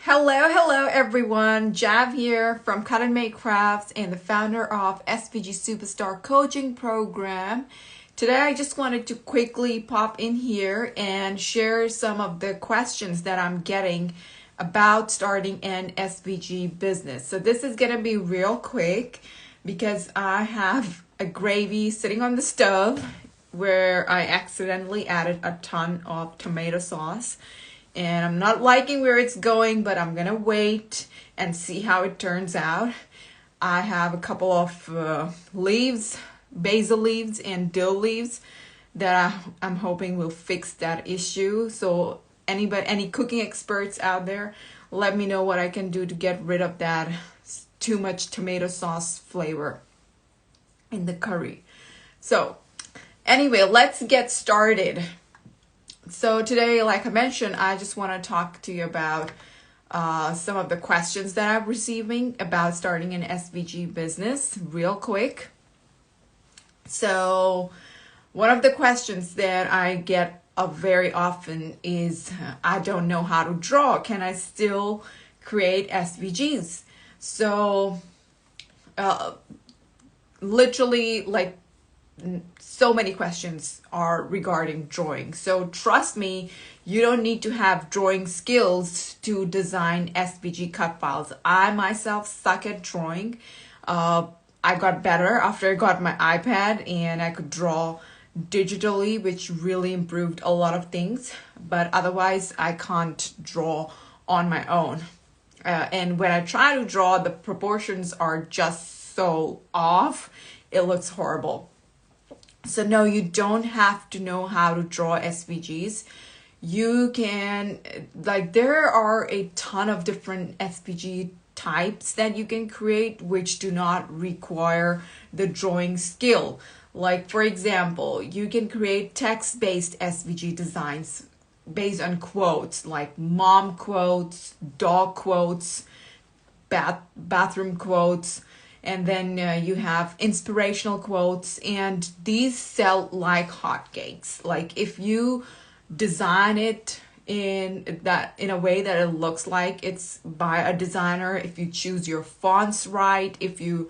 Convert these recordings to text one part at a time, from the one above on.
Hello everyone. Jav here from Cut and Make Crafts and the founder of SVG Superstar Coaching Program. Today I just wanted to quickly pop in here and share some of the questions that I'm getting about starting an SVG business. So this is going to be real quick because I have a gravy sitting on the stove where I accidentally added a ton of tomato sauce. And I'm not liking where it's going, but I'm gonna wait and see how it turns out. I have a couple of leaves, basil leaves and dill leaves that I'm hoping will fix that issue. So any cooking experts out there, let me know what I can do to get rid of that too much tomato sauce flavor in the curry. So anyway, let's get started. So today, like I mentioned, I just want to talk to you about some of the questions that I'm receiving about starting an SVG business real quick. So one of the questions that I get very often is, I don't know how to draw. Can I still create SVGs? So literally like so many questions are regarding drawing. So trust me, you don't need to have drawing skills to design SVG cut files. I myself suck at drawing. I got better after I got my iPad and I could draw digitally, which really improved a lot of things. But otherwise, I can't draw on my own. And when I try to draw, the proportions are just so off. It looks horrible. So no, you don't have to know how to draw SVGs. You can, there are a ton of different SVG types that you can create which do not require the drawing skill. Like for example, you can create text-based SVG designs based on quotes like mom quotes, dog quotes, bathroom quotes. And then you have inspirational quotes, and these sell like hotcakes. Like if you design it in a way that it looks like it's by a designer, if you choose your fonts right, if you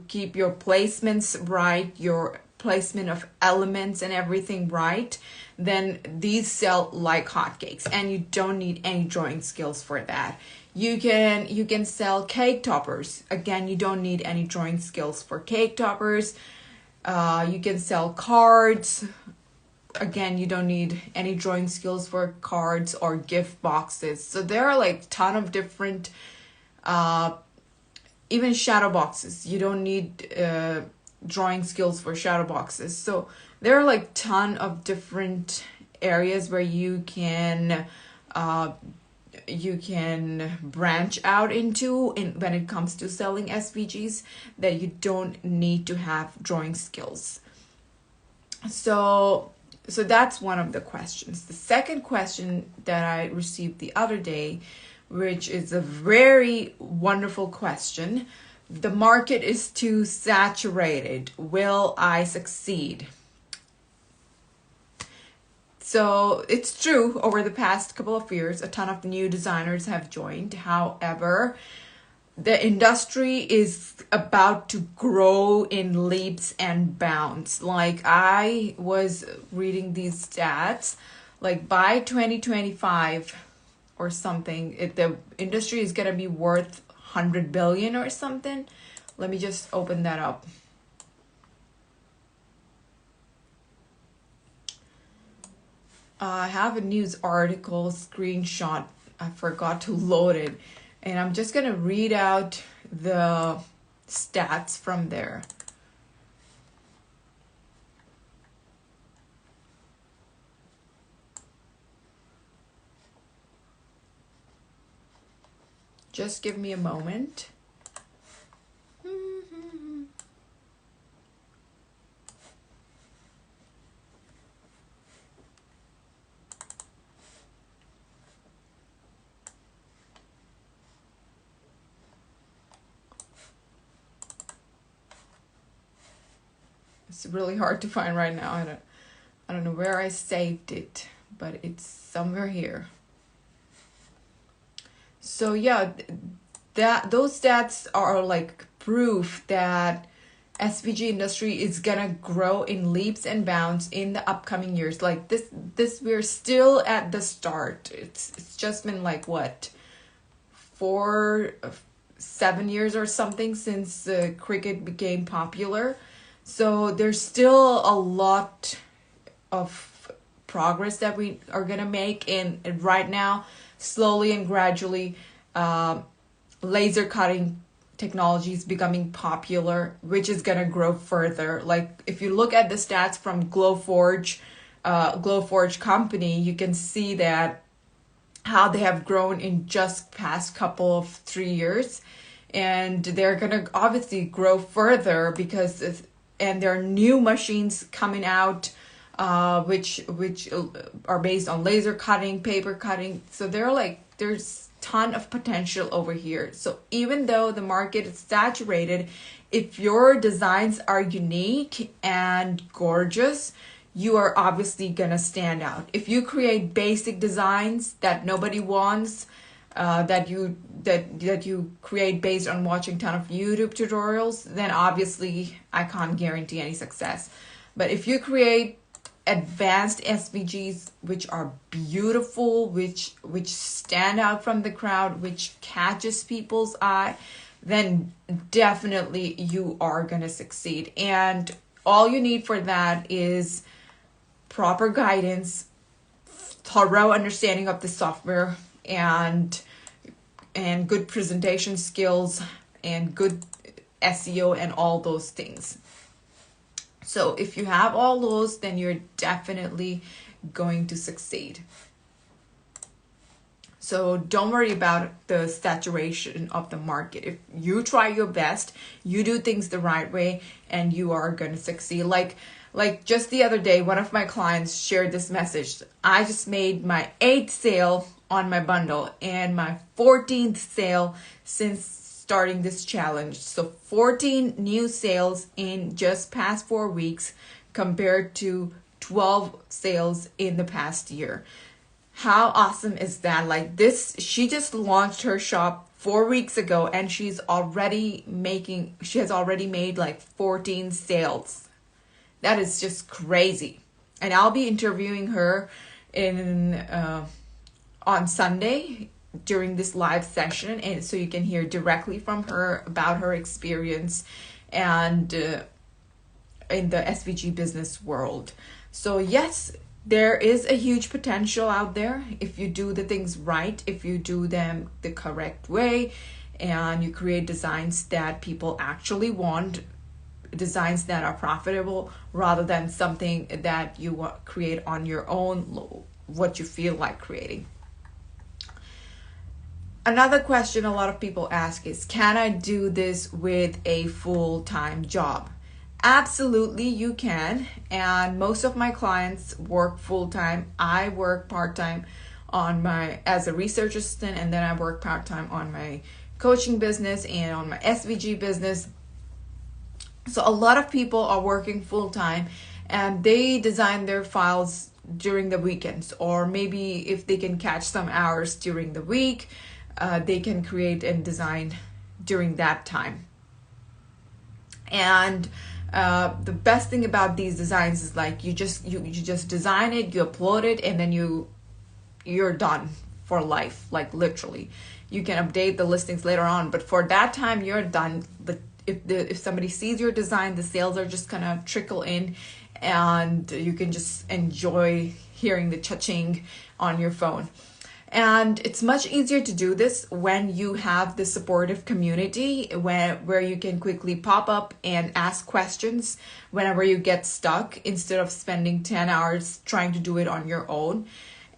keep your placements right, your placement of elements and everything right, then these sell like hotcakes, and you don't need any drawing skills for that. You can sell cake toppers. Again, you don't need any drawing skills for cake toppers. You can sell cards. Again, you don't need any drawing skills for cards or gift boxes. So there are like a ton of different, even shadow boxes. You don't need drawing skills for shadow boxes. So there are like ton of different areas where you can branch out into when it comes to selling SVGs that you don't need to have drawing skills. So that's one of the questions. The second question that I received the other day, which is a very wonderful question. The market is too saturated. Will I succeed? So it's true, over the past couple of years, a ton of new designers have joined. However, the industry is about to grow in leaps and bounds. Like I was reading these stats, like by 2025 or something, the industry is going to be worth 100 billion or something. Let me just open that up. I have a news article screenshot. I forgot to load it. And I'm just going to read out the stats from there. Just give me a moment. It's really hard to find right now. I don't know where I saved it, but it's somewhere here. So yeah, that those stats are like proof that SVG industry is gonna grow in leaps and bounds in the upcoming years. Like this we're still at the start. It's just been like what, 7 years or something since cricket became popular. So there's still a lot of progress that we are gonna make, and right now, slowly and gradually, laser cutting technology is becoming popular, which is gonna grow further. Like if you look at the stats from Glowforge company, you can see that how they have grown in just past couple of 3 years, and they're gonna obviously grow further because and there are new machines coming out, which are based on laser cutting, paper cutting. So there's ton of potential over here. So even though the market is saturated, if your designs are unique and gorgeous, you are obviously gonna stand out. If you create basic designs that nobody wants, that you create based on watching ton of YouTube tutorials, then obviously I can't guarantee any success. But if you create advanced SVGs which are beautiful, which stand out from the crowd, which catches people's eye, then definitely you are gonna succeed. And all you need for that is proper guidance, thorough understanding of the software, and good presentation skills, and good SEO, and all those things. So if you have all those, then you're definitely going to succeed. So don't worry about the saturation of the market. If you try your best, you do things the right way, and you are going to succeed. Like just the other day, one of my clients shared this message. I just made my 8th sale on my bundle and my 14th sale since starting this challenge. So 14 new sales in just past 4 weeks compared to 12 sales in the past year. How awesome is that? Like this, she just launched her shop 4 weeks ago, and she has already made like 14 sales. That is just crazy. And I'll be interviewing her on Sunday during this live session, and so you can hear directly from her about her experience and in the SVG business world. So yes, there is a huge potential out there if you do the things right, if you do them the correct way, and you create designs that people actually want, designs that are profitable, rather than something that you create on your own, what you feel like creating. Another question a lot of people ask is, can I do this with a full-time job? Absolutely, you can. And most of my clients work full-time. I work part-time as a research assistant, and then I work part-time on my coaching business and on my SVG business. So a lot of people are working full-time, and they design their files during the weekends, or maybe if they can catch some hours during the week, they can create and design during that time. And the best thing about these designs is like you just design it, you upload it, and then you're done for life. Like literally, you can update the listings later on, but for that time you're done. If somebody sees your design, the sales are just gonna trickle in, and you can just enjoy hearing the cha-ching on your phone. And it's much easier to do this when you have the supportive community where you can quickly pop up and ask questions whenever you get stuck, instead of spending 10 hours trying to do it on your own.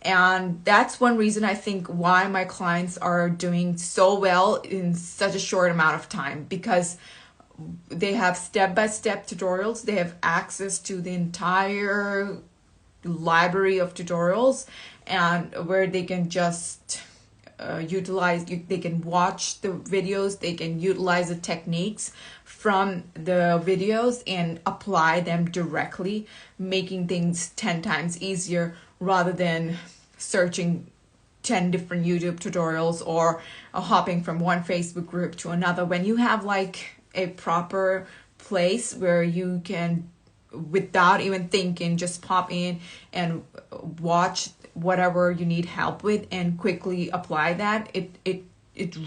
And that's one reason I think why my clients are doing so well in such a short amount of time, because they have step-by-step tutorials. They have access to the entire library of tutorials, and where they can just they can watch the videos, they can utilize the techniques from the videos and apply them directly, making things 10 times easier rather than searching 10 different YouTube tutorials or hopping from one Facebook group to another. When you have like a proper place where you can, without even thinking, just pop in and watch whatever you need help with and quickly apply that, it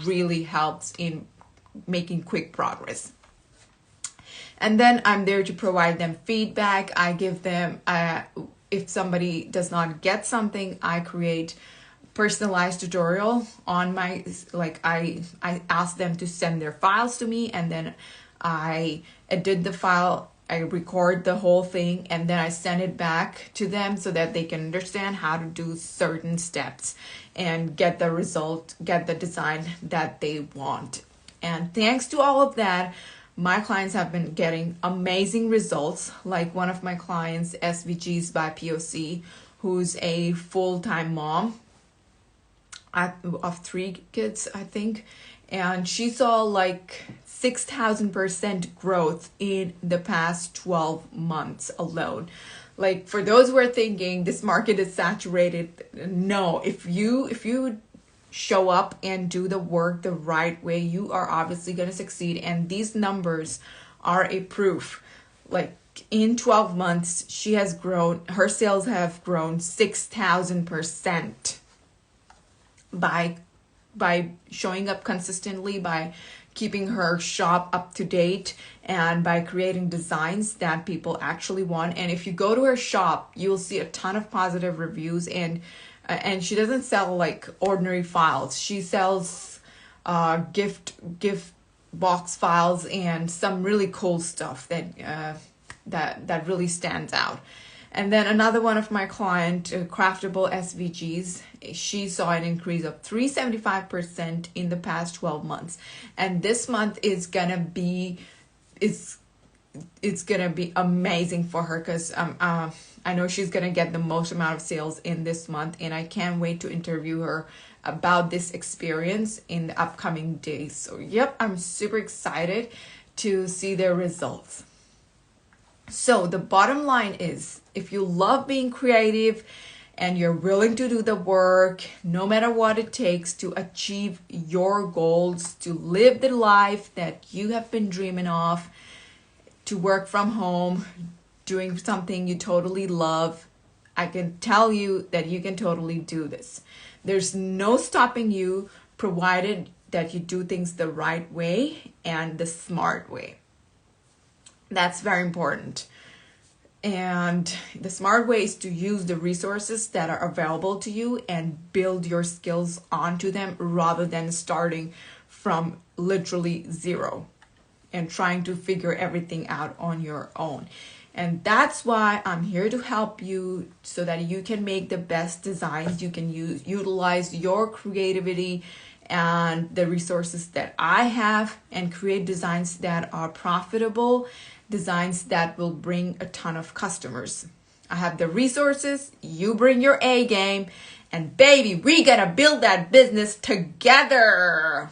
really helps in making quick progress. And then I'm there to provide them feedback. I give them, if somebody does not get something, I create personalized tutorial on my, like I ask them to send their files to me, and then I edit the file, I record the whole thing, and then I send it back to them so that they can understand how to do certain steps and get the result, get the design that they want. And thanks to all of that, my clients have been getting amazing results. Like one of my clients, SVGs by POC, who's a full-time mom of 3 kids, I think. And she saw like 6,000% growth in the past 12 months alone. Like, for those who are thinking this market is saturated, no, if you show up and do the work the right way, you are obviously going to succeed. And these numbers are a proof. Like, in 12 months, she has grown, her sales have grown 6,000% by showing up consistently, by keeping her shop up to date, and by creating designs that people actually want. And if you go to her shop, you'll see a ton of positive reviews, and she doesn't sell like ordinary files. She sells gift box files and some really cool stuff that really stands out. And then another one of my client, Craftable SVGs, she saw an increase of 375% in the past 12 months. And this month is gonna be, it's gonna be amazing for her, because I know she's gonna get the most amount of sales in this month, and I can't wait to interview her about this experience in the upcoming days. So yep, I'm super excited to see their results. So the bottom line is, if you love being creative and you're willing to do the work, no matter what it takes to achieve your goals, to live the life that you have been dreaming of, to work from home, doing something you totally love, I can tell you that you can totally do this. There's no stopping you, provided that you do things the right way and the smart way. That's very important. And the smart way is to use the resources that are available to you and build your skills onto them, rather than starting from literally zero and trying to figure everything out on your own. And that's why I'm here to help you, so that you can make the best designs. You can utilize your creativity and the resources that I have, and create designs that are profitable, designs that will bring a ton of customers. I have the resources, you bring your A game, and baby, we gotta build that business together.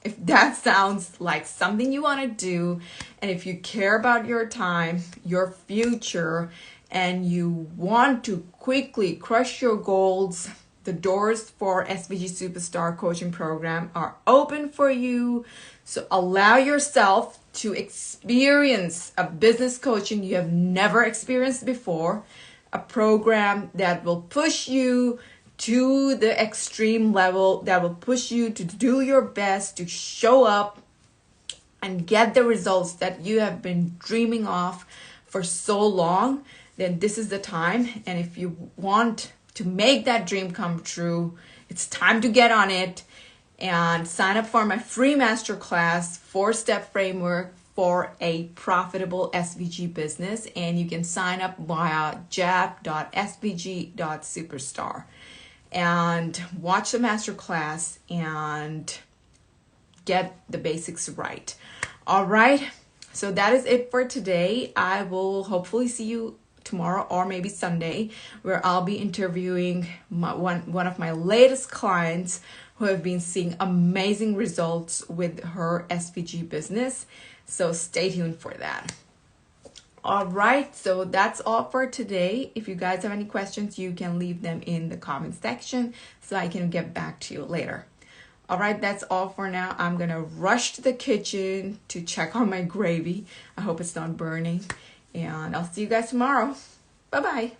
If that sounds like something you want to do, and if you care about your time, your future, and you want to quickly crush your goals, the doors for SVG Superstar Coaching Program are open for you. So allow yourself to experience a business coaching you have never experienced before, a program that will push you to the extreme level, that will push you to do your best, to show up and get the results that you have been dreaming of for so long. Then this is the time. And if you want to make that dream come true, it's time to get on it and sign up for my free masterclass, 4-step framework for a profitable SVG business. And you can sign up via jab.svg.superstar and watch the masterclass and get the basics right. All right, so that is it for today. I will hopefully see you tomorrow or maybe Sunday, where I'll be interviewing one of my latest clients who have been seeing amazing results with her SVG business. So stay tuned for that. All right, so that's all for today. If you guys have any questions, you can leave them in the comment section so I can get back to you later. All right, that's all for now. I'm gonna rush to the kitchen to check on my gravy. I hope it's not burning, and I'll see you guys tomorrow. Bye-bye.